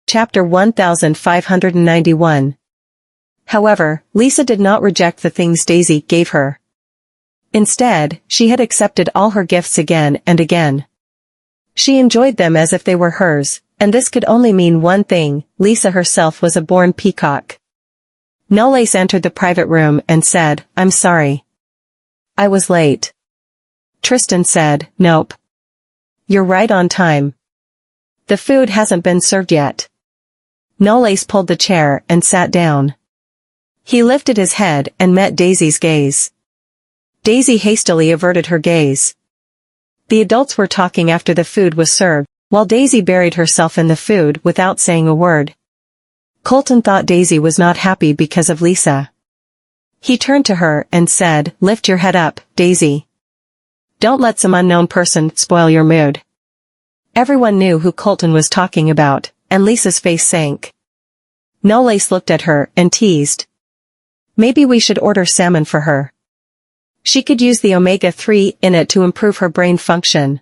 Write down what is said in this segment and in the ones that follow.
Chapter 1591. However, Lisa did not reject the things Daisy gave her. Instead, she had accepted all her gifts again and again. She enjoyed them as if they were hers, and this could only mean one thing: Lisa herself was a born peacock. Knollys entered the private room and said, "I'm sorry. I was late." Tristan said, "Nope. You're right on time. The food hasn't been served yet." Knollys pulled the chair and sat down. He lifted his head and met Daisy's gaze. Daisy hastily averted her gaze. The adults were talking after the food was served, while Daisy buried herself in the food without saying a word. Colton thought Daisy was not happy because of Lisa. He turned to her and said, "Lift your head up, Daisy. Don't let some unknown person spoil your mood." Everyone knew who Colton was talking about, and Lisa's face sank. Knollys looked at her and teased, "Maybe we should order salmon for her. She could use the omega-3 in it to improve her brain function."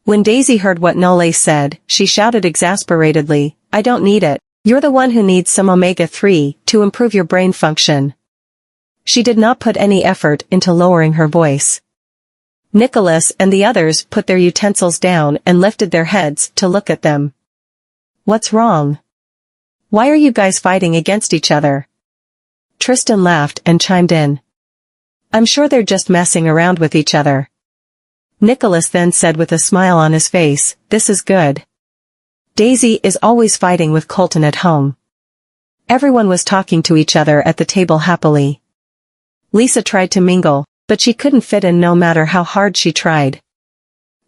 When Daisy heard what Knollys said, she shouted exasperatedly, "I don't need it. You're the one who needs some omega-3 to improve your brain function." She did not put any effort into lowering her voice. Nicholas and the others put their utensils down and lifted their heads to look at them. "What's wrong? Why are you guys fighting against each other?" Tristan laughed and chimed in, "I'm sure they're just messing around with each other." Nicholas then said with a smile on his face, "This is good. Daisy is always fighting with Colton at home." Everyone was talking to each other at the table happily. Lisa tried to mingle, but she couldn't fit in no matter how hard she tried.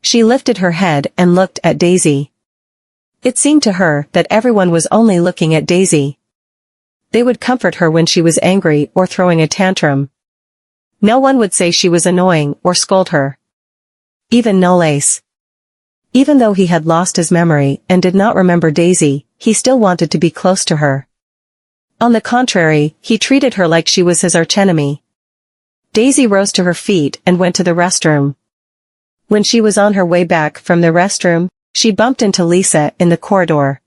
She lifted her head and looked at Daisy. It seemed to her that everyone was only looking at Daisy. They would comfort her when she was angry or throwing a tantrum. No one would say she was annoying or scold her. Even Knollys. Even though he had lost his memory and did not remember Daisy, he still wanted to be close to her. On the contrary, he treated her like she was his archenemy. Daisy rose to her feet and went to the restroom. When she was on her way back from the restroom, she bumped into Lisa in the corridor.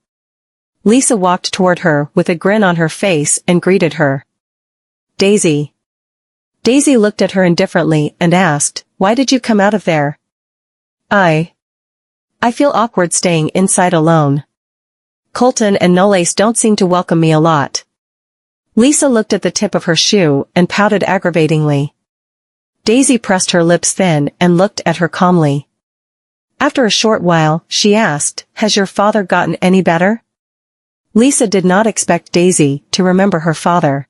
Lisa walked toward her with a grin on her face and greeted her. "Daisy." Daisy looked at her indifferently and asked, "Why did you come out of there?" I feel awkward staying inside alone. Colton and Knollys don't seem to welcome me a lot." Lisa looked at the tip of her shoe and pouted aggravatingly. Daisy pressed her lips thin and looked at her calmly. After a short while, she asked, "Has your father gotten any better?" Lisa did not expect Daisy to remember her father.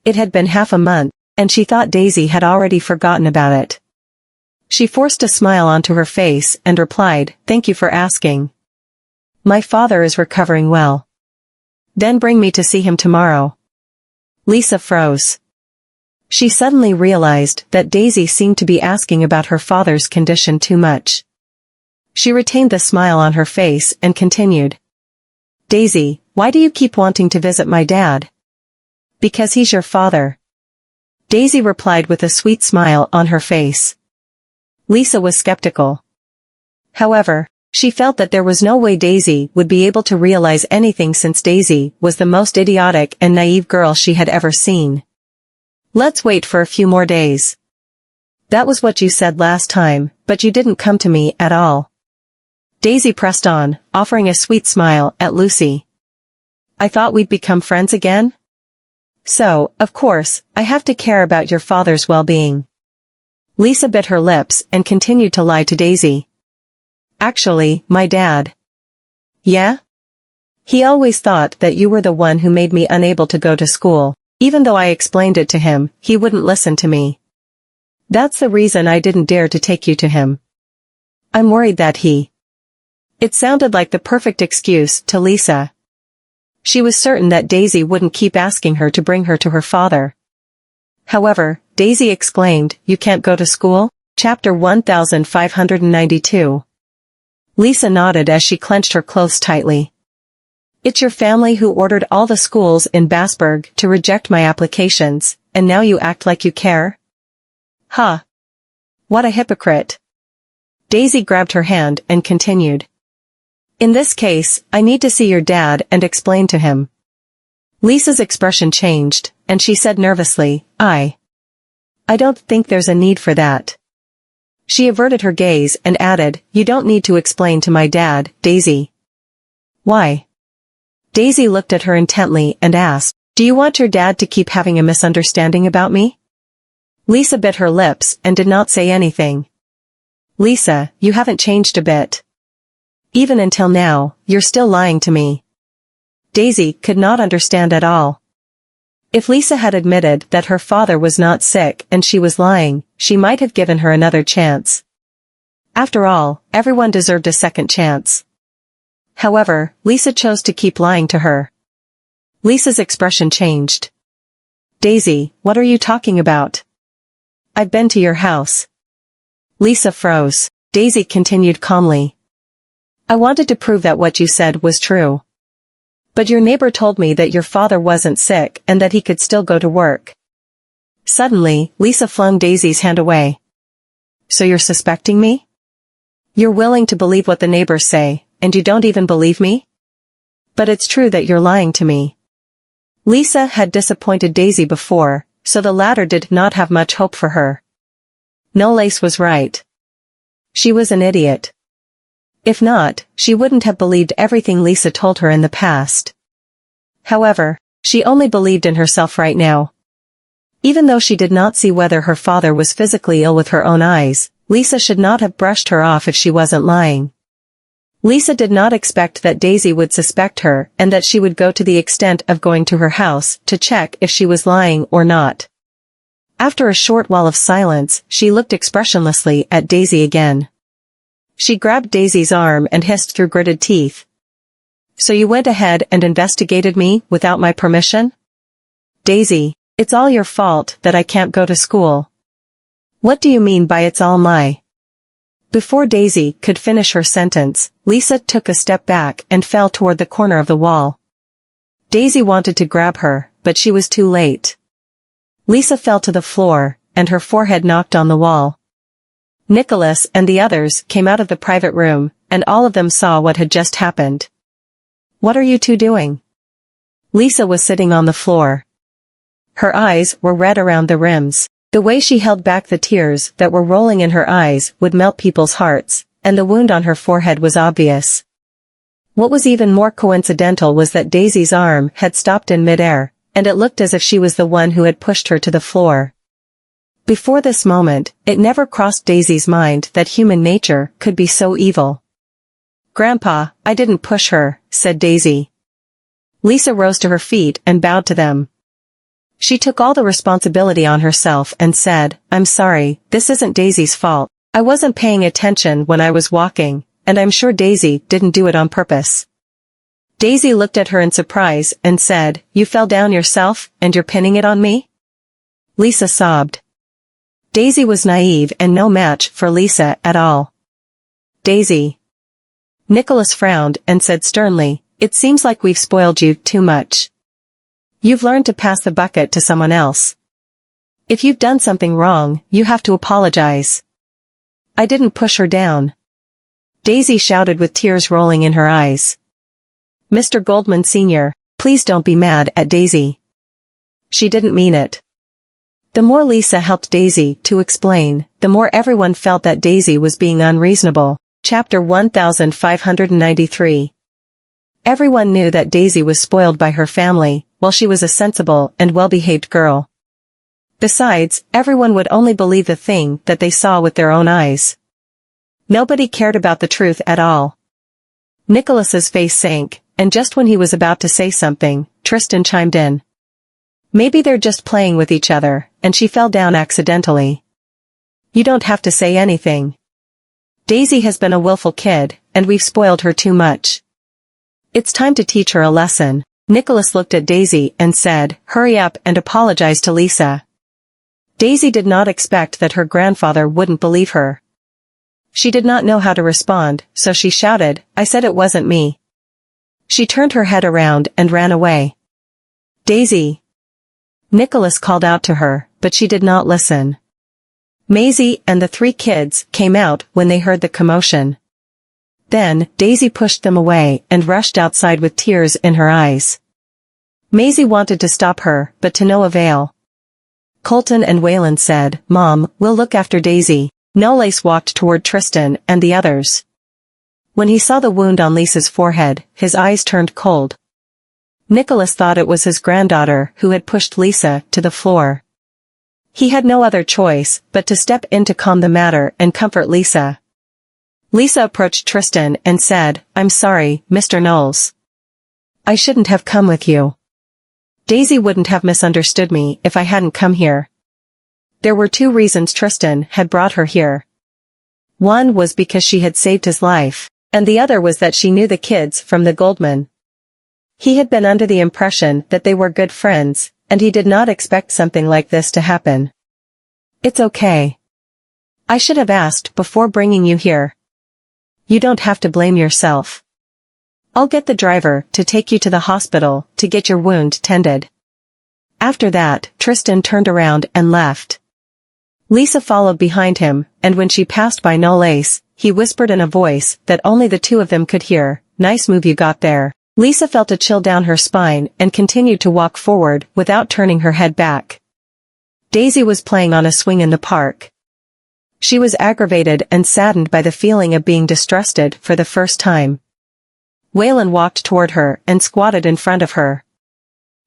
It had been half a month, and she thought Daisy had already forgotten about it. She forced a smile onto her face and replied, "Thank you for asking. My father is recovering well. Then bring me to see him tomorrow." Lisa froze. She suddenly realized that Daisy seemed to be asking about her father's condition too much. She retained the smile on her face and continued, "Daisy, why do you keep wanting to visit my dad?" "Because he's your father," Daisy replied with a sweet smile on her face. Lisa was skeptical. However, she felt that there was no way Daisy would be able to realize anything since Daisy was the most idiotic and naive girl she had ever seen. "Let's wait for a few more days. That was what you said last time, but you didn't come to me at all." Daisy pressed on, offering a sweet smile at Lucy. "I thought we'd become friends again? So, of course, I have to care about your father's well-being." Lisa bit her lips and continued to lie to Daisy. "Actually, my dad." "Yeah? He always thought that you were the one who made me unable to go to school. Even though I explained it to him, he wouldn't listen to me. That's the reason I didn't dare to take you to him. I'm worried that he..." It sounded like the perfect excuse to Lisa. She was certain that Daisy wouldn't keep asking her to bring her to her father. However, Daisy exclaimed, "You can't go to school?" Chapter 1592. Lisa nodded as she clenched her clothes tightly. "It's your family who ordered all the schools in Basburg to reject my applications, and now you act like you care? Huh. What a hypocrite." Daisy grabbed her hand and continued. In this case, I need to see your dad and explain to him. Lisa's expression changed, and she said nervously, I don't think there's a need for that. She averted her gaze and added, you don't need to explain to my dad, Daisy. Why? Daisy looked at her intently and asked, do you want your dad to keep having a misunderstanding about me? Lisa bit her lips and did not say anything. Lisa, you haven't changed a bit. Even until now, you're still lying to me. Daisy could not understand at all. If Lisa had admitted that her father was not sick and she was lying, she might have given her another chance. After all, everyone deserved a second chance. However, Lisa chose to keep lying to her. Lisa's expression changed. Daisy, what are you talking about? I've been to your house. Lisa froze. Daisy continued calmly. I wanted to prove that what you said was true. But your neighbor told me that your father wasn't sick and that he could still go to work. Suddenly, Lisa flung Daisy's hand away. So you're suspecting me? You're willing to believe what the neighbors say, and you don't even believe me? But it's true that you're lying to me. Lisa had disappointed Daisy before, so the latter did not have much hope for her. No, Lace was right. She was an idiot. If not, she wouldn't have believed everything Lisa told her in the past. However, she only believed in herself right now. Even though she did not see whether her father was physically ill with her own eyes, Lisa should not have brushed her off if she wasn't lying. Lisa did not expect that Daisy would suspect her and that she would go to the extent of going to her house to check if she was lying or not. After a short while of silence, she looked expressionlessly at Daisy again. She grabbed Daisy's arm and hissed through gritted teeth. So you went ahead and investigated me without my permission? Daisy, it's all your fault that I can't go to school. What do you mean by it's all my? Before Daisy could finish her sentence, Lisa took a step back and fell toward the corner of the wall. Daisy wanted to grab her, but she was too late. Lisa fell to the floor, and her forehead knocked on the wall. Nicholas and the others came out of the private room, and all of them saw what had just happened. What are you two doing? Lisa was sitting on the floor. Her eyes were red around the rims. The way she held back the tears that were rolling in her eyes would melt people's hearts, and the wound on her forehead was obvious. What was even more coincidental was that Daisy's arm had stopped in midair, and it looked as if she was the one who had pushed her to the floor. Before this moment, it never crossed Daisy's mind that human nature could be so evil. Grandpa, I didn't push her, said Daisy. Lisa rose to her feet and bowed to them. She took all the responsibility on herself and said, I'm sorry, this isn't Daisy's fault. I wasn't paying attention when I was walking, and I'm sure Daisy didn't do it on purpose. Daisy looked at her in surprise and said, you fell down yourself, and you're pinning it on me? Lisa sobbed. Daisy was naive and no match for Lisa at all. Daisy. Nicholas frowned and said sternly, it seems like we've spoiled you too much. You've learned to pass the bucket to someone else. If you've done something wrong, you have to apologize. I didn't push her down. Daisy shouted with tears rolling in her eyes. Mr. Goldman Sr., please don't be mad at Daisy. She didn't mean it. The more Lisa helped Daisy to explain, the more everyone felt that Daisy was being unreasonable. Chapter 1593. Everyone knew that Daisy was spoiled by her family, while she was a sensible and well-behaved girl. Besides, everyone would only believe the thing that they saw with their own eyes. Nobody cared about the truth at all. Nicholas's face sank, and just when he was about to say something, Tristan chimed in. Maybe they're just playing with each other, and she fell down accidentally. You don't have to say anything. Daisy has been a willful kid, and we've spoiled her too much. It's time to teach her a lesson. Nicholas looked at Daisy and said, hurry up and apologize to Lisa. Daisy did not expect that her grandfather wouldn't believe her. She did not know how to respond, so she shouted, I said it wasn't me. She turned her head around and ran away. Daisy. Nicholas called out to her, but she did not listen. Maisie and the three kids came out when they heard the commotion. Then, Daisy pushed them away and rushed outside with tears in her eyes. Maisie wanted to stop her, but to no avail. Colton and Waylon said, "Mom, we'll look after Daisy." Knowles walked toward Tristan and the others. When he saw the wound on Lisa's forehead, his eyes turned cold. Nicholas thought it was his granddaughter who had pushed Lisa to the floor. He had no other choice but to step in to calm the matter and comfort Lisa. Lisa approached Tristan and said, "I'm sorry, Mr. Knowles. I shouldn't have come with you. Daisy wouldn't have misunderstood me if I hadn't come here." There were two reasons Tristan had brought her here. One was because she had saved his life, and the other was that she knew the kids from the Goldman. He had been under the impression that they were good friends, and he did not expect something like this to happen. "It's okay. I should have asked before bringing you here. You don't have to blame yourself. I'll get the driver to take you to the hospital to get your wound tended." After that, Tristan turned around and left. Lisa followed behind him, and when she passed by Knowles, he whispered in a voice that only the two of them could hear, "Nice move you got there." Lisa felt a chill down her spine and continued to walk forward without turning her head back. Daisy was playing on a swing in the park. She was aggravated and saddened by the feeling of being distrusted for the first time. Waylon walked toward her and squatted in front of her.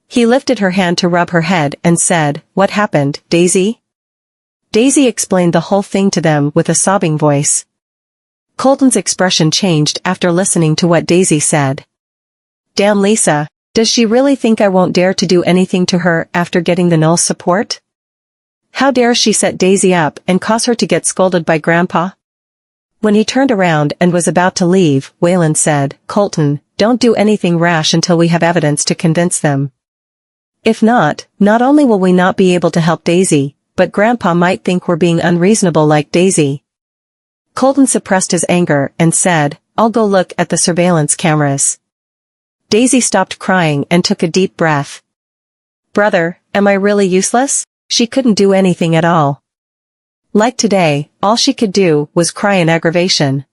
He lifted her hand to rub her head and said, "What happened, Daisy?" Daisy explained the whole thing to them with a sobbing voice. Colton's expression changed after listening to what Daisy said. "Damn Lisa, does she really think I won't dare to do anything to her after getting the Knowles support? How dare she set Daisy up and cause her to get scolded by Grandpa?" When he turned around and was about to leave, Waylon said, "Colton, don't do anything rash until we have evidence to convince them. If not only will we not be able to help Daisy, but Grandpa might think we're being unreasonable like Daisy." Colton suppressed his anger and said, "I'll go look at the surveillance cameras." Daisy stopped crying and took a deep breath. "Brother, am I really useless?" She couldn't do anything at all. Like today, all she could do was cry in aggravation.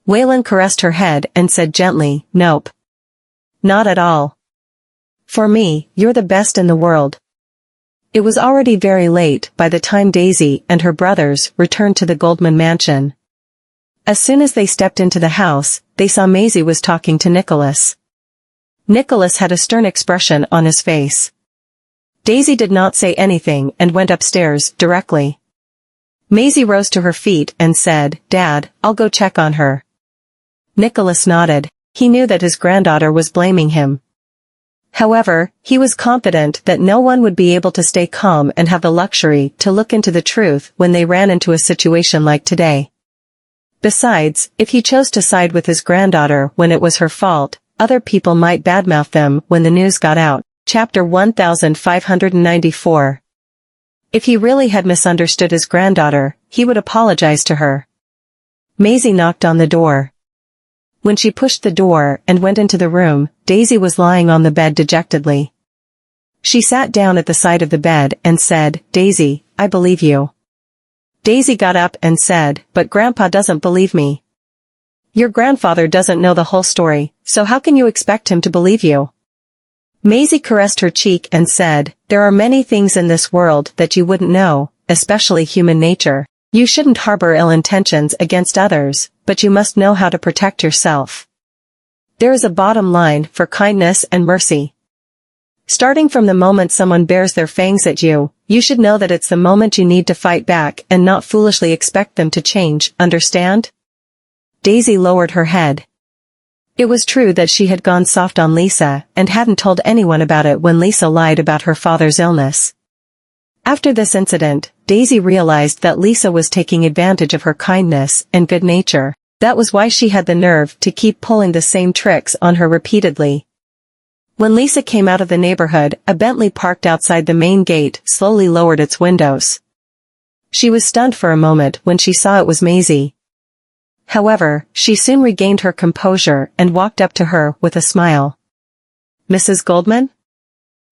Waylon caressed her head and said gently, "Nope. Not at all. For me, you're the best in the world." It was already very late by the time Daisy and her brothers returned to the Goldman mansion. As soon as they stepped into the house, they saw Maisie was talking to Nicholas. Nicholas had a stern expression on his face. Daisy did not say anything and went upstairs directly. Maisie rose to her feet and said, "Dad, I'll go check on her." Nicholas nodded. He knew that his granddaughter was blaming him. However, he was confident that no one would be able to stay calm and have the luxury to look into the truth when they ran into a situation like today. Besides, if he chose to side with his granddaughter when it was her fault, other people might badmouth them when the news got out. Chapter 1594. If he really had misunderstood his granddaughter, he would apologize to her. Maisie knocked on the door. When she pushed the door and went into the room, Daisy was lying on the bed dejectedly. She sat down at the side of the bed and said, "Daisy, I believe you." Daisy got up and said, "But Grandpa doesn't believe me." "Your grandfather doesn't know the whole story, so how can you expect him to believe you?" Maisie caressed her cheek and said, "There are many things in this world that you wouldn't know, especially human nature. You shouldn't harbor ill intentions against others, but you must know how to protect yourself. There is a bottom line for kindness and mercy. Starting from the moment someone bares their fangs at you, you should know that it's the moment you need to fight back and not foolishly expect them to change, understand?" Daisy lowered her head. It was true that she had gone soft on Lisa and hadn't told anyone about it when Lisa lied about her father's illness. After this incident, Daisy realized that Lisa was taking advantage of her kindness and good nature. That was why she had the nerve to keep pulling the same tricks on her repeatedly. When Lisa came out of the neighborhood, a Bentley parked outside the main gate slowly lowered its windows. She was stunned for a moment when she saw it was Maisie. However, she soon regained her composure and walked up to her with a smile. "Mrs. Goldman?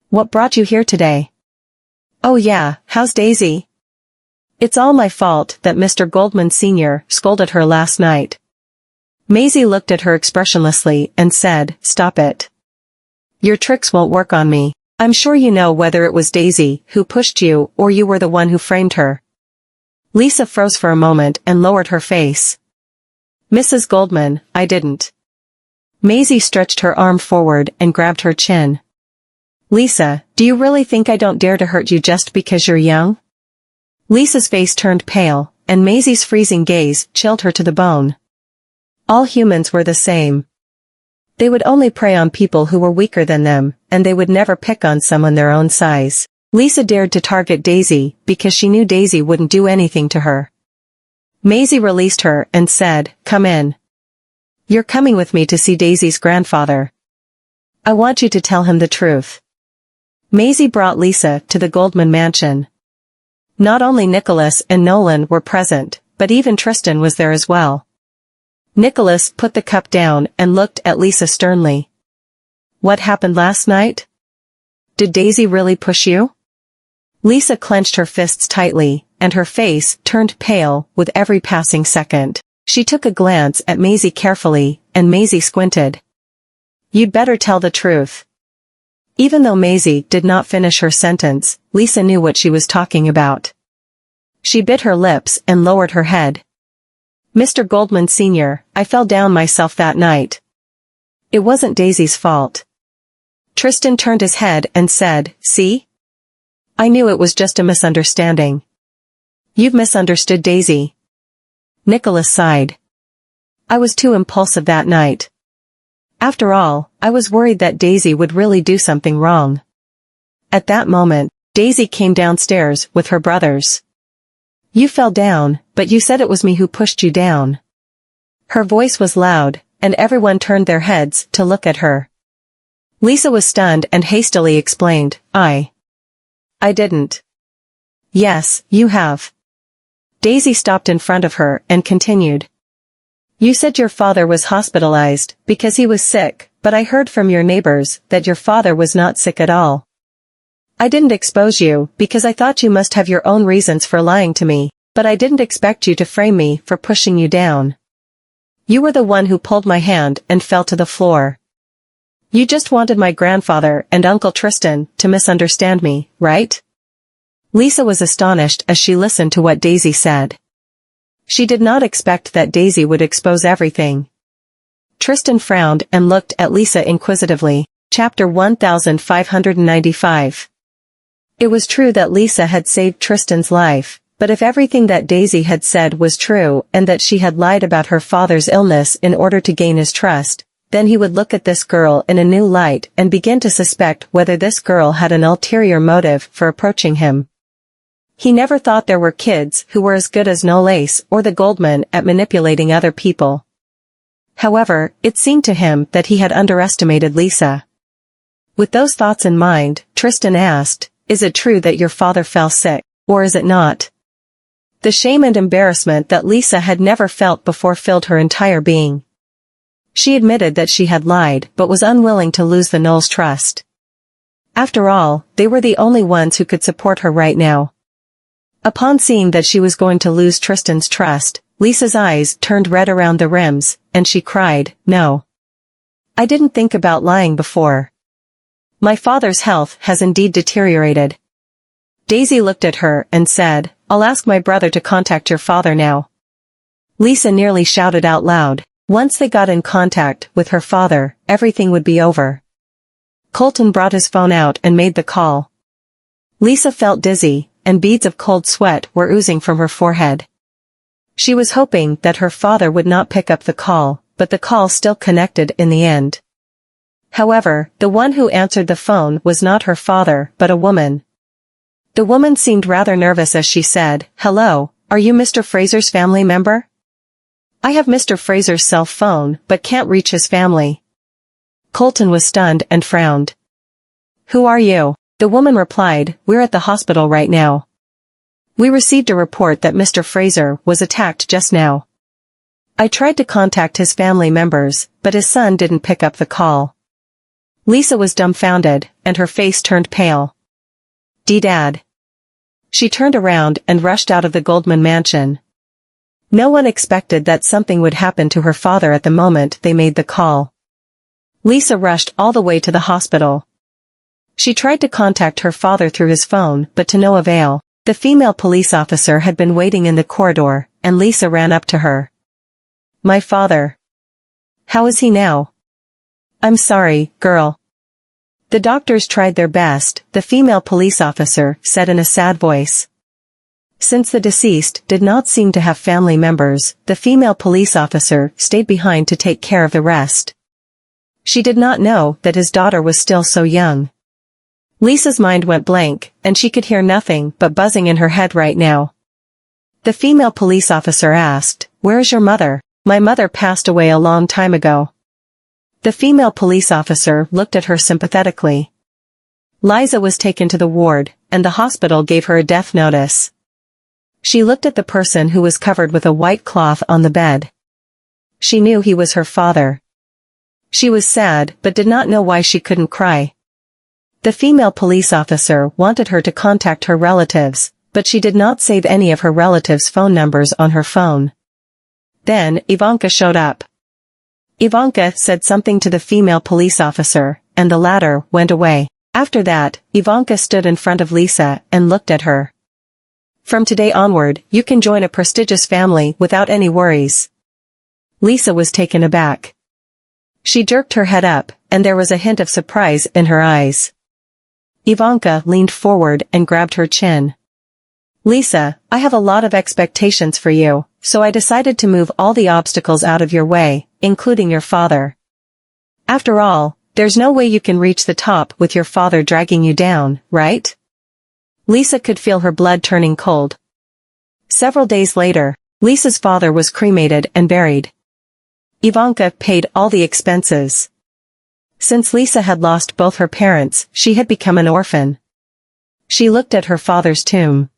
What brought you here today?" "Oh yeah, how's Daisy?" "It's all my fault that Mr. Goldman Sr. scolded her last night." Maisie looked at her expressionlessly and said, "Stop it. Your tricks won't work on me. I'm sure you know whether it was Daisy who pushed you or you were the one who framed her." Lisa froze for a moment and lowered her face. "Mrs. Goldman, I didn't." Maisie stretched her arm forward and grabbed her chin. "Lisa, do you really think I don't dare to hurt you just because you're young?" Lisa's face turned pale, and Maisie's freezing gaze chilled her to the bone. All humans were the same. They would only prey on people who were weaker than them, and they would never pick on someone their own size. Lisa dared to target Daisy because she knew Daisy wouldn't do anything to her. Maisie released her and said, "Come in. You're coming with me to see Daisy's grandfather. I want you to tell him the truth." Maisie brought Lisa to the Goldman mansion. Not only Nicholas and Nolan were present, but even Tristan was there as well. Nicholas put the cup down and looked at Lisa sternly. "What happened last night? Did Daisy really push you?" Lisa clenched her fists tightly, and her face turned pale with every passing second. She took a glance at Maisie carefully, and Maisie squinted. "You'd better tell the truth." Even though Maisie did not finish her sentence, Lisa knew what she was talking about. She bit her lips and lowered her head. "Mr. Goldman Sr., I fell down myself that night. It wasn't Daisy's fault." Tristan turned his head and said, "See? I knew it was just a misunderstanding." "You've misunderstood Daisy." Nicholas sighed. "I was too impulsive that night. After all, I was worried that Daisy would really do something wrong." At that moment, Daisy came downstairs with her brothers. "You fell down, but you said it was me who pushed you down." Her voice was loud, and everyone turned their heads to look at her. Lisa was stunned and hastily explained, I didn't." "Yes, you have." Daisy stopped in front of her and continued. "You said your father was hospitalized because he was sick, but I heard from your neighbors that your father was not sick at all. I didn't expose you because I thought you must have your own reasons for lying to me, but I didn't expect you to frame me for pushing you down. You were the one who pulled my hand and fell to the floor. You just wanted my grandfather and Uncle Tristan to misunderstand me, right?" Lisa was astonished as she listened to what Daisy said. She did not expect that Daisy would expose everything. Tristan frowned and looked at Lisa inquisitively. Chapter 1595. It was true that Lisa had saved Tristan's life, but if everything that Daisy had said was true and that she had lied about her father's illness in order to gain his trust, then he would look at this girl in a new light and begin to suspect whether this girl had an ulterior motive for approaching him. He never thought there were kids who were as good as Nolan or the Goldman at manipulating other people. However, it seemed to him that he had underestimated Lisa. With those thoughts in mind, Tristan asked, "Is it true that your father fell sick, or is it not?" The shame and embarrassment that Lisa had never felt before filled her entire being. She admitted that she had lied but was unwilling to lose the Knowles' trust. After all, they were the only ones who could support her right now. Upon seeing that she was going to lose Tristan's trust, Lisa's eyes turned red around the rims, and she cried, "No. I didn't think about lying before. My father's health has indeed deteriorated." Daisy looked at her and said, "I'll ask my brother to contact your father now." Lisa nearly shouted out loud. Once they got in contact with her father, everything would be over. Colton brought his phone out and made the call. Lisa felt dizzy, and beads of cold sweat were oozing from her forehead. She was hoping that her father would not pick up the call, but the call still connected in the end. However, the one who answered the phone was not her father but a woman. The woman seemed rather nervous as she said, "Hello, are you Mr. Fraser's family member? I have Mr. Fraser's cell phone but can't reach his family." Colton was stunned and frowned. "Who are you?" The woman replied, "We're at the hospital right now. We received a report that Mr. Fraser was attacked just now. I tried to contact his family members, but his son didn't pick up the call." Lisa was dumbfounded, and her face turned pale. "Dad." She turned around and rushed out of the Goldman mansion. No one expected that something would happen to her father at the moment they made the call. Lisa rushed all the way to the hospital. She tried to contact her father through his phone, but to no avail. The female police officer had been waiting in the corridor, and Lisa ran up to her. "My father. How is he now?" "I'm sorry, girl. The doctors tried their best," the female police officer said in a sad voice. Since the deceased did not seem to have family members, the female police officer stayed behind to take care of the rest. She did not know that his daughter was still so young. Lisa's mind went blank, and she could hear nothing but buzzing in her head right now. The female police officer asked, "Where is your mother?" "My mother passed away a long time ago." The female police officer looked at her sympathetically. Liza was taken to the ward, and the hospital gave her a death notice. She looked at the person who was covered with a white cloth on the bed. She knew he was her father. She was sad but did not know why she couldn't cry. The female police officer wanted her to contact her relatives, but she did not save any of her relatives' phone numbers on her phone. Then, Ivanka showed up. Ivanka said something to the female police officer, and the latter went away. After that, Ivanka stood in front of Lisa and looked at her. "From today onward, you can join a prestigious family without any worries." Lisa was taken aback. She jerked her head up, and there was a hint of surprise in her eyes. Ivanka leaned forward and grabbed her chin. "Lisa, I have a lot of expectations for you, so I decided to move all the obstacles out of your way, including your father. After all, there's no way you can reach the top with your father dragging you down, right?" Lisa could feel her blood turning cold. Several days later, Lisa's father was cremated and buried. Ivanka paid all the expenses. Since Lisa had lost both her parents, she had become an orphan. She looked at her father's tomb.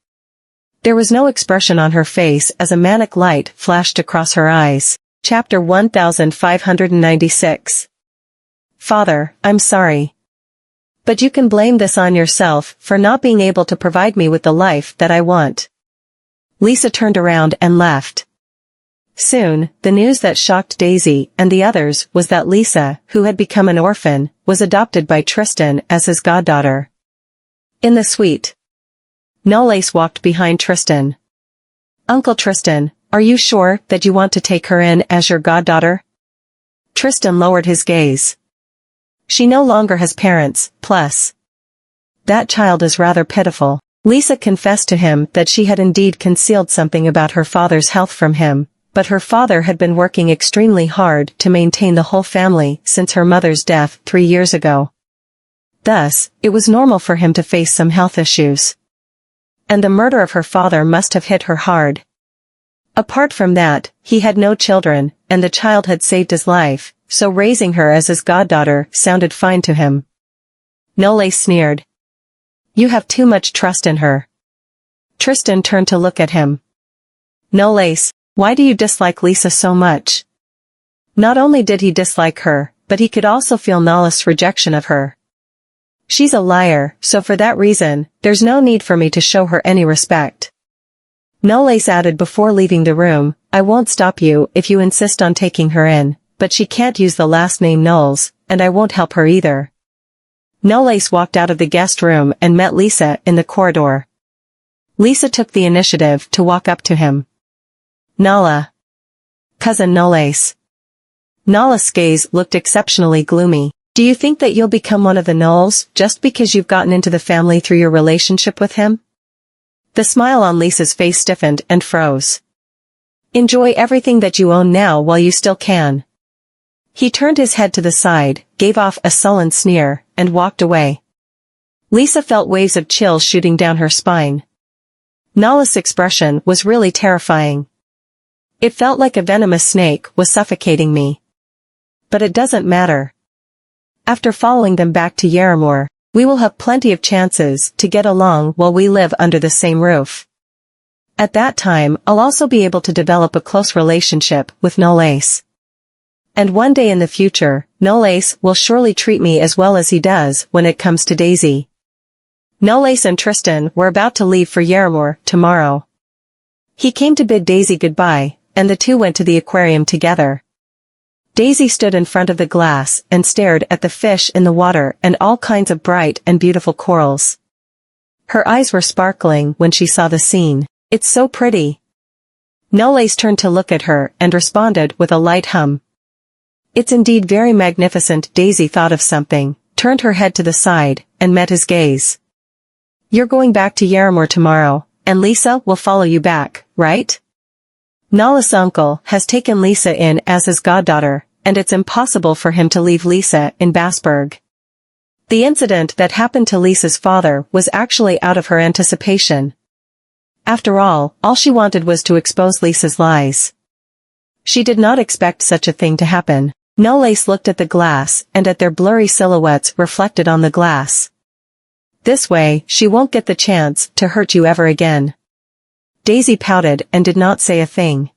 There was no expression on her face as a manic light flashed across her eyes. Chapter 1596. "Father, I'm sorry. But you can blame this on yourself for not being able to provide me with the life that I want." Lisa turned around and left. Soon, the news that shocked Daisy and the others was that Lisa, who had become an orphan, was adopted by Tristan as his goddaughter. In the suite, Knollys walked behind Tristan. "Uncle Tristan, are you sure that you want to take her in as your goddaughter?" Tristan lowered his gaze. "She no longer has parents, plus that child is rather pitiful." Lisa confessed to him that she had indeed concealed something about her father's health from him, but her father had been working extremely hard to maintain the whole family since her mother's death 3 years ago. Thus, it was normal for him to face some health issues. And the murder of her father must have hit her hard. Apart from that, he had no children, and the child had saved his life, so raising her as his goddaughter sounded fine to him. Knollys sneered. "You have too much trust in her." Tristan turned to look at him. "Knollys, why do you dislike Lisa so much?" Not only did he dislike her, but he could also feel Knollys' rejection of her. "She's a liar, so for that reason, there's no need for me to show her any respect." Knollys added before leaving the room, "I won't stop you if you insist on taking her in, but she can't use the last name Knowles, and I won't help her either." Knollys walked out of the guest room and met Lisa in the corridor. Lisa took the initiative to walk up to him. "Nala. Cousin Knollys." Nala's gaze looked exceptionally gloomy. "Do you think that you'll become one of the Knowles just because you've gotten into the family through your relationship with him?" The smile on Lisa's face stiffened and froze. "Enjoy everything that you own now while you still can." He turned his head to the side, gave off a sullen sneer, and walked away. Lisa felt waves of chills shooting down her spine. Nala's expression was really terrifying. "It felt like a venomous snake was suffocating me. But it doesn't matter. After following them back to Yarramore, we will have plenty of chances to get along while we live under the same roof. At that time, I'll also be able to develop a close relationship with Knollys. And one day in the future, Knollys will surely treat me as well as he does when it comes to Daisy." Knollys and Tristan were about to leave for Yarramore tomorrow. He came to bid Daisy goodbye, and the two went to the aquarium together. Daisy stood in front of the glass and stared at the fish in the water and all kinds of bright and beautiful corals. Her eyes were sparkling when she saw the scene. "It's so pretty." Knowles turned to look at her and responded with a light hum. "It's indeed very magnificent." Daisy thought of something, turned her head to the side, and met his gaze. "You're going back to Yarramore tomorrow, and Lisa will follow you back, right?" Nala's uncle has taken Lisa in as his goddaughter, and it's impossible for him to leave Lisa in Basburg. The incident that happened to Lisa's father was actually out of her anticipation. After all she wanted was to expose Lisa's lies. She did not expect such a thing to happen. Knowles looked at the glass and at their blurry silhouettes reflected on the glass. "This way, she won't get the chance to hurt you ever again." Daisy pouted and did not say a thing.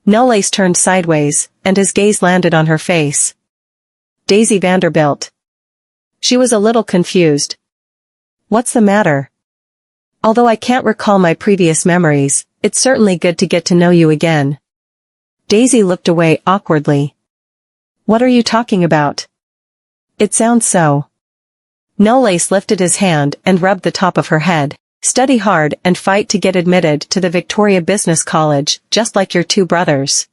Knowles turned sideways, and his gaze landed on her face. Daisy Vanderbilt. She was a little confused. "What's the matter?" "Although I can't recall my previous memories, it's certainly good to get to know you again." Daisy looked away awkwardly. "What are you talking about?" "It sounds so." Knowles lifted his hand and rubbed the top of her head. "Study hard and fight to get admitted to the Victoria Business College, just like your two brothers."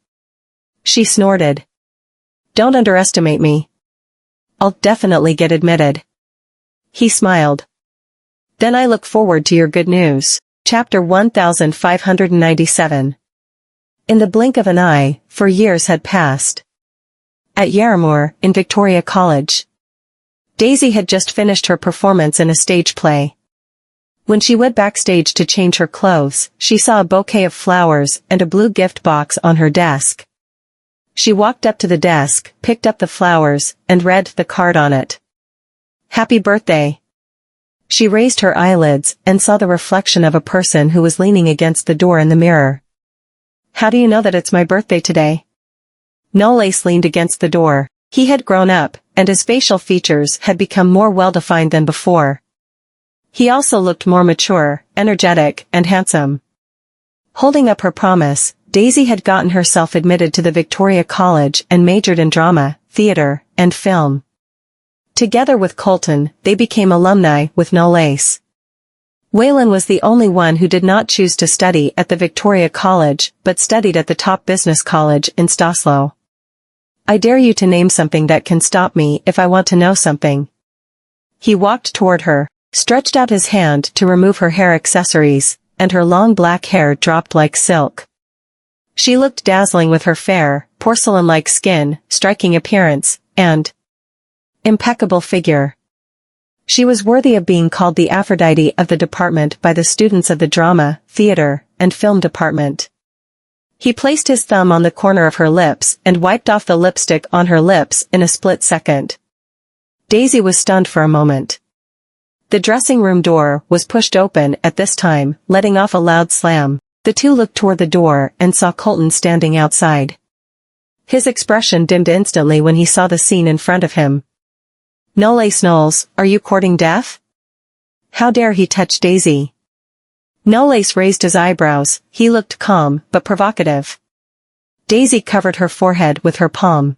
She snorted. "Don't underestimate me. I'll definitely get admitted." He smiled. "Then I look forward to your good news." Chapter 1597. In the blink of an eye, 4 years had passed. At Yarramore, in Victoria College. Daisy had just finished her performance in a stage play. When she went backstage to change her clothes, she saw a bouquet of flowers and a blue gift box on her desk. She walked up to the desk, picked up the flowers, and read the card on it. "Happy birthday." She raised her eyelids and saw the reflection of a person who was leaning against the door in the mirror. "How do you know that it's my birthday today?" Knowles leaned against the door. He had grown up, and his facial features had become more well-defined than before. He also looked more mature, energetic, and handsome. Holding up her promise, Daisy had gotten herself admitted to the Victoria College and majored in drama, theater, and film. Together with Colton, they became alumni with Knowles. Waylon was the only one who did not choose to study at the Victoria College, but studied at the top business college in Staslo. "I dare you to name something that can stop me if I want to know something." He walked toward her, stretched out his hand to remove her hair accessories, and her long black hair dropped like silk. She looked dazzling with her fair, porcelain-like skin, striking appearance, and impeccable figure. She was worthy of being called the Aphrodite of the department by the students of the drama, theater, and film department. He placed his thumb on the corner of her lips and wiped off the lipstick on her lips in a split second. Daisy was stunned for a moment. The dressing room door was pushed open at this time, letting off a loud slam. The two looked toward the door and saw Colton standing outside. His expression dimmed instantly when he saw the scene in front of him. Knowles, are you courting death?" How dare he touch Daisy? Knowles raised his eyebrows. He looked calm, but provocative. Daisy covered her forehead with her palm.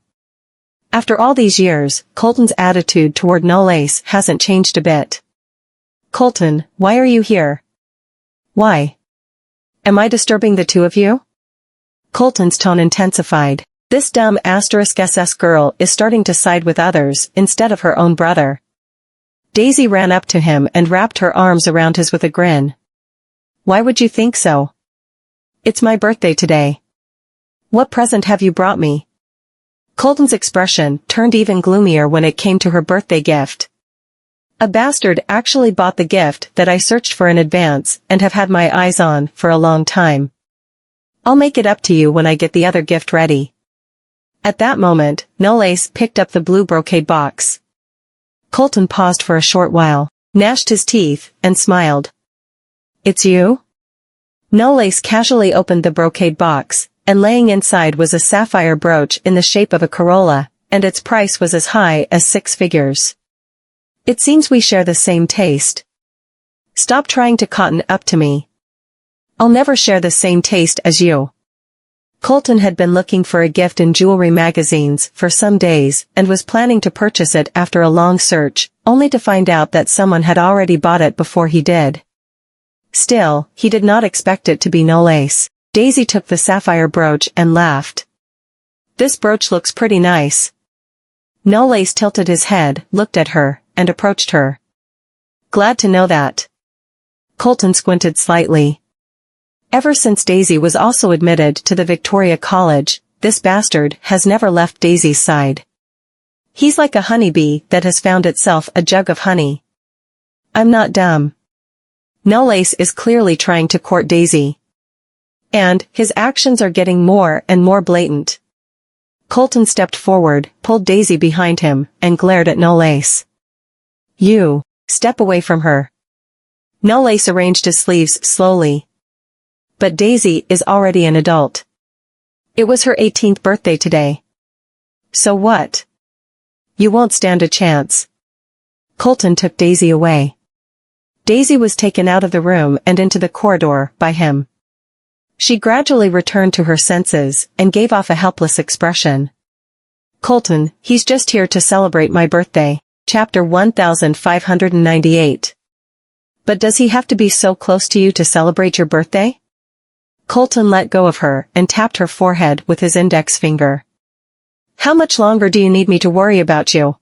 After all these years, Colton's attitude toward Knowles hasn't changed a bit. "Colton, why are you here?" "Why? Am I disturbing the two of you?" Colton's tone intensified. This dumb *SS girl is starting to side with others instead of her own brother. Daisy ran up to him and wrapped her arms around his with a grin. "Why would you think so? It's my birthday today. What present have you brought me?" Colton's expression turned even gloomier when it came to her birthday gift. "A bastard actually bought the gift that I searched for in advance and have had my eyes on for a long time. I'll make it up to you when I get the other gift ready." At that moment, Knowles picked up the blue brocade box. Colton paused for a short while, gnashed his teeth, and smiled. "It's you?" Knowles casually opened the brocade box, and laying inside was a sapphire brooch in the shape of a corolla, and its price was as high as 6 figures. "It seems we share the same taste. Stop trying to cotton up to me. I'll never share the same taste as you." Colton had been looking for a gift in jewelry magazines for some days and was planning to purchase it after a long search, only to find out that someone had already bought it before he did. Still, he did not expect it to be no lace. Daisy took the sapphire brooch and laughed. "This brooch looks pretty nice." No Lace tilted his head, looked at her, and approached her. "Glad to know that." Colton squinted slightly. Ever since Daisy was also admitted to the Victoria College, this bastard has never left Daisy's side. He's like a honeybee that has found itself a jug of honey. "I'm not dumb." No Lace is clearly trying to court Daisy. And his actions are getting more and more blatant. Colton stepped forward, pulled Daisy behind him, and glared at No Lace. "You, step away from her." No Lace arranged his sleeves slowly. "But Daisy is already an adult. It was her 18th birthday today. So what? You won't stand a chance." Colton took Daisy away. Daisy was taken out of the room and into the corridor by him. She gradually returned to her senses and gave off a helpless expression. "Colton, he's just here to celebrate my birthday." Chapter 1598. "But does he have to be so close to you to celebrate your birthday?" Colton let go of her and tapped her forehead with his index finger. "How much longer do you need me to worry about you?"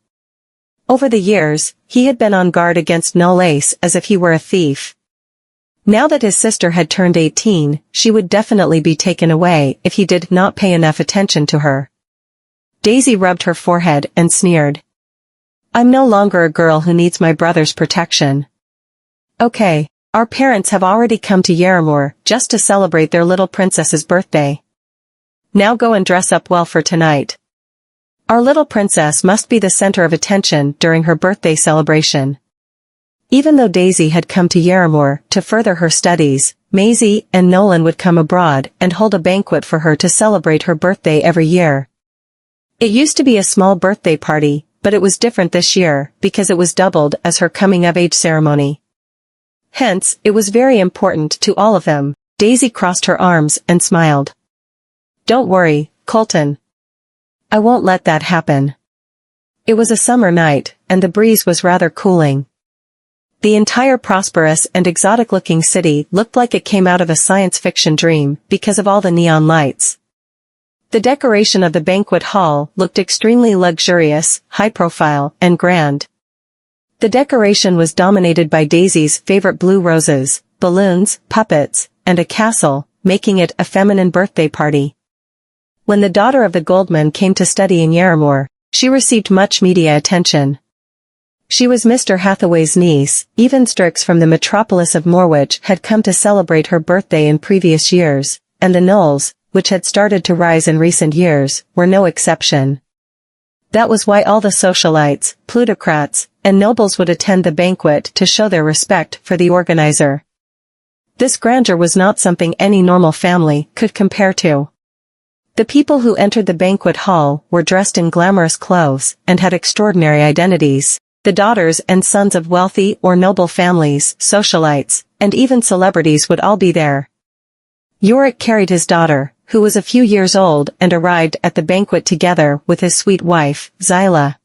Over the years, he had been on guard against No Lace as if he were a thief. Now that his sister had turned 18, she would definitely be taken away if he did not pay enough attention to her. Daisy rubbed her forehead and sneered. "I'm no longer a girl who needs my brother's protection. Okay, our parents have already come to Yarramore just to celebrate their little princess's birthday. Now go and dress up well for tonight. Our little princess must be the center of attention during her birthday celebration." Even though Daisy had come to Yarramore to further her studies, Maisie and Nolan would come abroad and hold a banquet for her to celebrate her birthday every year. It used to be a small birthday party, but it was different this year because it was doubled as her coming-of-age ceremony. Hence, it was very important to all of them. Daisy crossed her arms and smiled. "Don't worry, Colton. I won't let that happen." It was a summer night, and the breeze was rather cooling. The entire prosperous and exotic-looking city looked like it came out of a science fiction dream because of all the neon lights. The decoration of the banquet hall looked extremely luxurious, high-profile, and grand. The decoration was dominated by Daisy's favorite blue roses, balloons, puppets, and a castle, making it a feminine birthday party. When the daughter of the Goldman came to study in Yarramore, she received much media attention. She was Mr. Hathaway's niece. Even Strix from the metropolis of Morwich had come to celebrate her birthday in previous years, and the Knowles, which had started to rise in recent years, were no exception. That was why all the socialites, plutocrats, and nobles would attend the banquet to show their respect for the organizer. This grandeur was not something any normal family could compare to. The people who entered the banquet hall were dressed in glamorous clothes and had extraordinary identities. The daughters and sons of wealthy or noble families, socialites, and even celebrities would all be there. Yorick carried his daughter, who was a few years old, and arrived at the banquet together with his sweet wife, Zyla.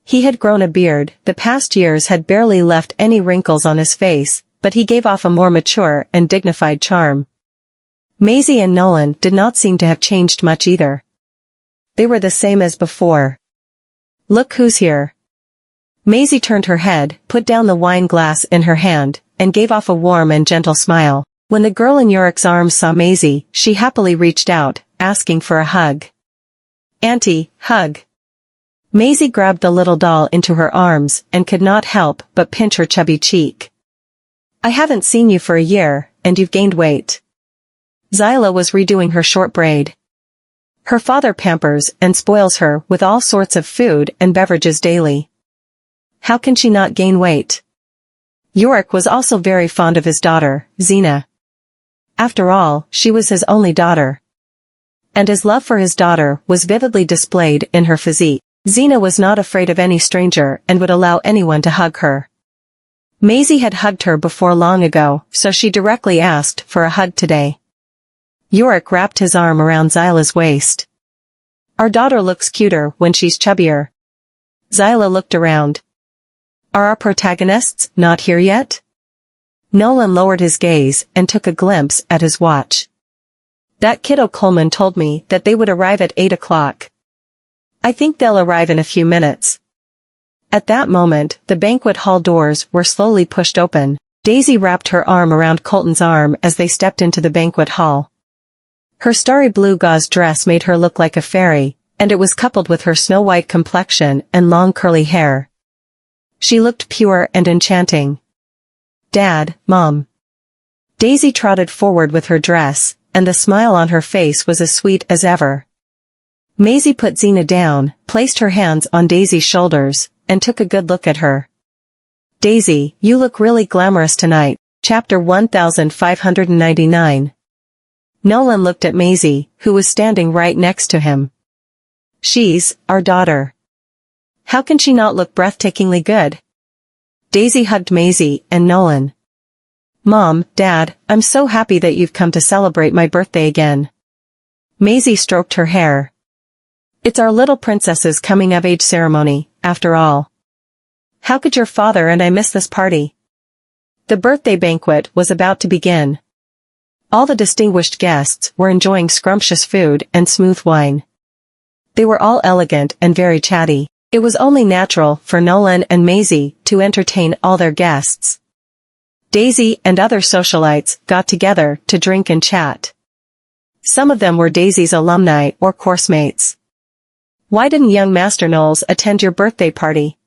He had grown a beard. The past years had barely left any wrinkles on his face, but he gave off a more mature and dignified charm. Maisie and Nolan did not seem to have changed much either. They were the same as before. "Look who's here." Maisie turned her head, put down the wine glass in her hand, and gave off a warm and gentle smile. When the girl in Yorick's arms saw Maisie, she happily reached out, asking for a hug. "Auntie, hug." Maisie grabbed the little doll into her arms and could not help but pinch her chubby cheek. "I haven't seen you for a year, and you've gained weight." Zyla was redoing her short braid. Her father pampers and spoils her with all sorts of food and beverages daily. How can she not gain weight? Yorick was also very fond of his daughter, Xena. After all, she was his only daughter. And his love for his daughter was vividly displayed in her physique. Xena was not afraid of any stranger and would allow anyone to hug her. Maisie had hugged her before long ago, so she directly asked for a hug today. Yorick wrapped his arm around Zyla's waist. Our daughter looks cuter when she's chubbier. Zyla looked around. Are our protagonists not here yet? Nolan lowered his gaze and took a glimpse at his watch. That kiddo Coleman told me that they would arrive at 8 o'clock. I think they'll arrive in a few minutes. At that moment, the banquet hall doors were slowly pushed open. Daisy wrapped her arm around Colton's arm as they stepped into the banquet hall. Her starry blue gauze dress made her look like a fairy, and it was coupled with her snow-white complexion and long curly hair. She looked pure and enchanting. Dad, Mom. Daisy trotted forward with her dress, and the smile on her face was as sweet as ever. Maisie put Xena down, placed her hands on Daisy's shoulders, and took a good look at her. Daisy, you look really glamorous tonight. Chapter 1599. Nolan looked at Maisie, who was standing right next to him. She's our daughter. How can she not look breathtakingly good? Daisy hugged Maisie and Nolan. Mom, Dad, I'm so happy that you've come to celebrate my birthday again. Maisie stroked her hair. It's our little princess's coming-of-age ceremony, after all. How could your father and I miss this party? The birthday banquet was about to begin. All the distinguished guests were enjoying scrumptious food and smooth wine. They were all elegant and very chatty. It was only natural for Nolan and Maisie to entertain all their guests. Daisy and other socialites got together to drink and chat. Some of them were Daisy's alumni or course mates. Why didn't young Master Knowles attend your birthday party?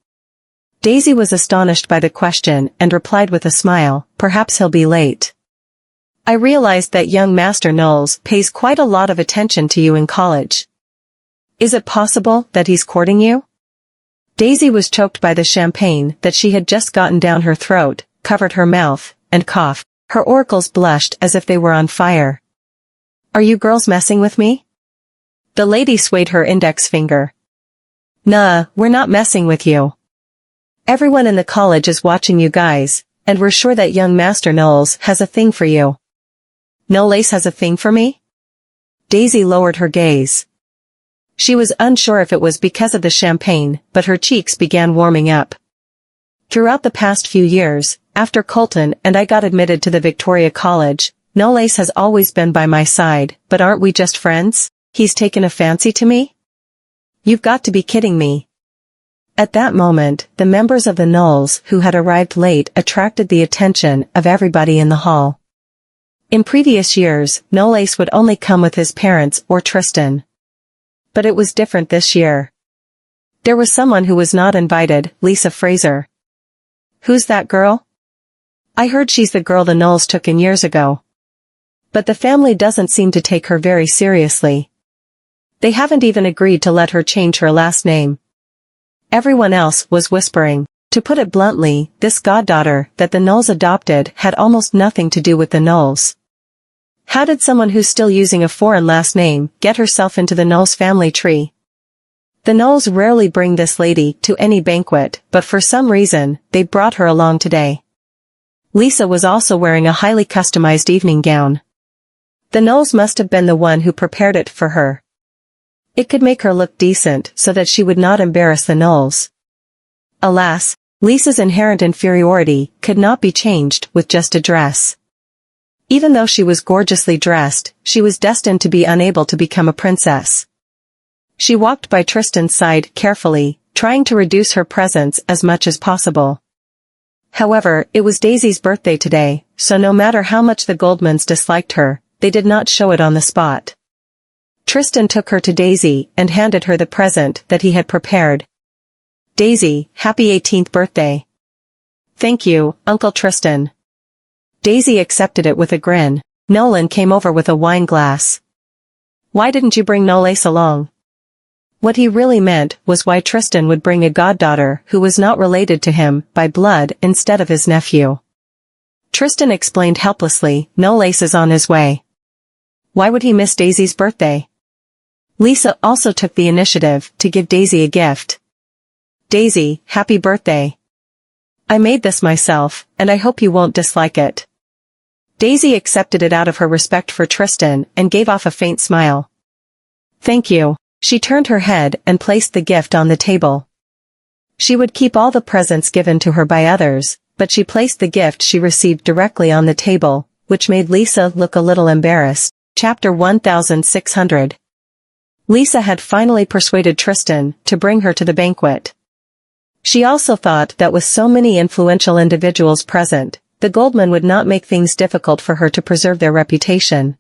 Daisy was astonished by the question and replied with a smile, perhaps he'll be late. I realized that young Master Knowles pays quite a lot of attention to you in college. Is it possible that he's courting you? Daisy was choked by the champagne that she had just gotten down her throat, covered her mouth, and coughed. Her oracles blushed as if they were on fire. Are you girls messing with me? The lady swayed her index finger. Nah, we're not messing with you. Everyone in the college is watching you guys, and we're sure that young Master Knowles has a thing for you. Knowles has a thing for me? Daisy lowered her gaze. She was unsure if it was because of the champagne, but her cheeks began warming up. Throughout the past few years, after Colton and I got admitted to the Victoria College, Knowles has always been by my side, but aren't we just friends? He's taken a fancy to me? You've got to be kidding me. At that moment, the members of the Knowles who had arrived late attracted the attention of everybody in the hall. In previous years, Knowles would only come with his parents or Tristan. But it was different this year. There was someone who was not invited, Lisa Fraser. Who's that girl? I heard she's the girl the Knowles took in years ago. But the family doesn't seem to take her very seriously. They haven't even agreed to let her change her last name. Everyone else was whispering. To put it bluntly, this goddaughter that the Knowles adopted had almost nothing to do with the Knowles. How did someone who's still using a foreign last name get herself into the Knowles family tree? The Knowles rarely bring this lady to any banquet, but for some reason, they brought her along today. Lisa was also wearing a highly customized evening gown. The Knowles must have been the one who prepared it for her. It could make her look decent so that she would not embarrass the Knowles. Alas, Lisa's inherent inferiority could not be changed with just a dress. Even though she was gorgeously dressed, she was destined to be unable to become a princess. She walked by Tristan's side carefully, trying to reduce her presence as much as possible. However, it was Daisy's birthday today, so no matter how much the Goldmans disliked her, they did not show it on the spot. Tristan took her to Daisy and handed her the present that he had prepared. Daisy, happy 18th birthday. Thank you, Uncle Tristan. Daisy accepted it with a grin. Nolan came over with a wine glass. Why didn't you bring Knowles along? What he really meant was why Tristan would bring a goddaughter who was not related to him by blood instead of his nephew. Tristan explained helplessly, Knowles is on his way. Why would he miss Daisy's birthday? Lisa also took the initiative to give Daisy a gift. Daisy, happy birthday. I made this myself, and I hope you won't dislike it. Daisy accepted it out of her respect for Tristan and gave off a faint smile. Thank you. She turned her head and placed the gift on the table. She would keep all the presents given to her by others, but she placed the gift she received directly on the table, which made Lisa look a little embarrassed. Chapter 1600. Lisa had finally persuaded Tristan to bring her to the banquet. She also thought that with so many influential individuals present, the Goldman would not make things difficult for her to preserve their reputation.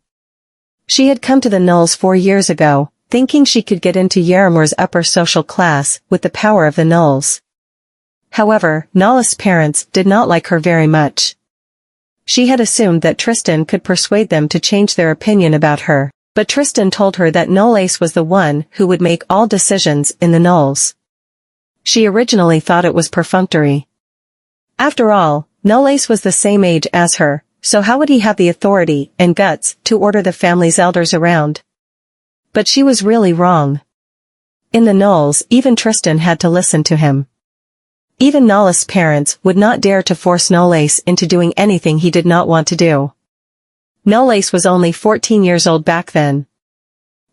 She had come to the Knowles 4 years ago, thinking she could get into Yarramoor's upper social class with the power of the Knowles. However, Nala's parents did not like her very much. She had assumed that Tristan could persuade them to change their opinion about her, but Tristan told her that Knowles was the one who would make all decisions in the Knowles. She originally thought it was perfunctory. After all, Knowles was the same age as her, so how would he have the authority and guts to order the family's elders around? But she was really wrong. In the Knowles, even Tristan had to listen to him. Even Nala's parents would not dare to force Knowles into doing anything he did not want to do. Knowles was only 14 years old back then.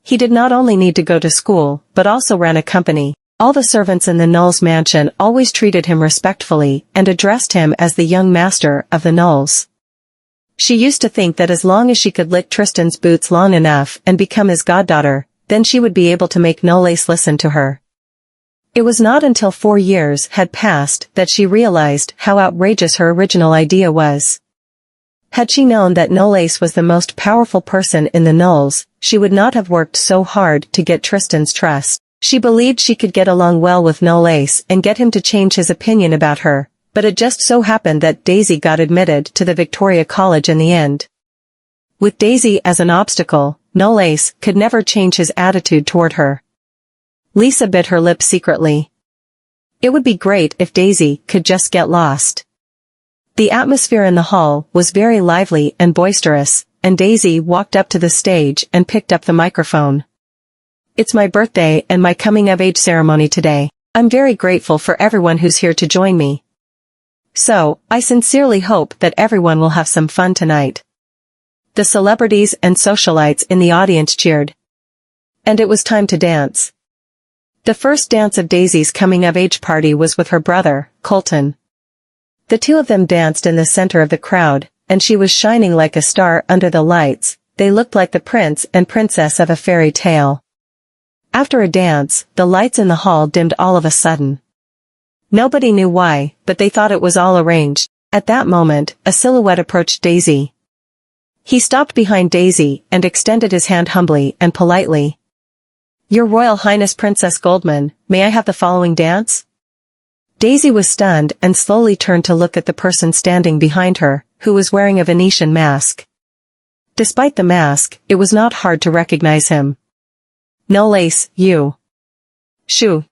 He did not only need to go to school, but also ran a company. All the servants in the Knowles mansion always treated him respectfully and addressed him as the young master of the Knowles. She used to think that as long as she could lick Tristan's boots long enough and become his goddaughter, then she would be able to make Knowles listen to her. It was not until 4 years had passed that she realized how outrageous her original idea was. Had she known that Knowles was the most powerful person in the Knowles, she would not have worked so hard to get Tristan's trust. She believed she could get along well with Knowles and get him to change his opinion about her, but it just so happened that Daisy got admitted to the Victoria College in the end. With Daisy as an obstacle, Knowles could never change his attitude toward her. Lisa bit her lip secretly. It would be great if Daisy could just get lost. The atmosphere in the hall was very lively and boisterous, and Daisy walked up to the stage and picked up the microphone. It's my birthday and my coming-of-age ceremony today. I'm very grateful for everyone who's here to join me. So, I sincerely hope that everyone will have some fun tonight. The celebrities and socialites in the audience cheered. And it was time to dance. The first dance of Daisy's coming-of-age party was with her brother, Colton. The two of them danced in the center of the crowd, and she was shining like a star under the lights. They looked like the prince and princess of a fairy tale. After a dance, the lights in the hall dimmed all of a sudden. Nobody knew why, but they thought it was all arranged. At that moment, a silhouette approached Daisy. He stopped behind Daisy and extended his hand humbly and politely. Your Royal Highness Princess Goldman, may I have the following dance? Daisy was stunned and slowly turned to look at the person standing behind her, who was wearing a Venetian mask. Despite the mask, it was not hard to recognize him. Knowles, you. Shoo.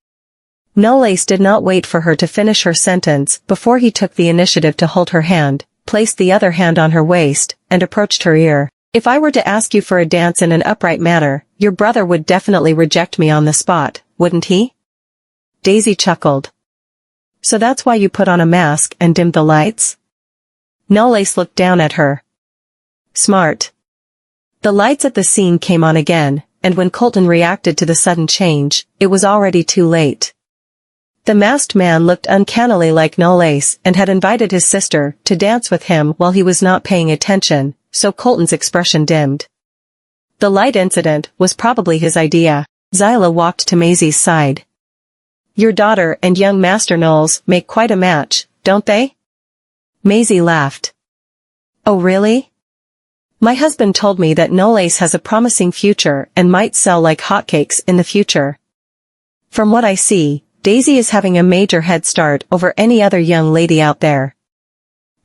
Knowles did not wait for her to finish her sentence before he took the initiative to hold her hand, placed the other hand on her waist, and approached her ear. If I were to ask you for a dance in an upright manner, your brother would definitely reject me on the spot, wouldn't he? Daisy chuckled. So that's why you put on a mask and dimmed the lights? Knowles looked down at her. Smart. The lights at the scene came on again, and when Colton reacted to the sudden change, it was already too late. The masked man looked uncannily like Knowles and had invited his sister to dance with him while he was not paying attention, so Colton's expression dimmed. The light incident was probably his idea. Zyla walked to Maisie's side. Your daughter and young Master Knowles make quite a match, don't they? Maisie laughed. Oh really? My husband told me that Knowles has a promising future and might sell like hotcakes in the future. From what I see, Daisy is having a major head start over any other young lady out there.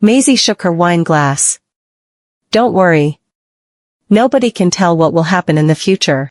Maisie shook her wine glass. Don't worry. Nobody can tell what will happen in the future.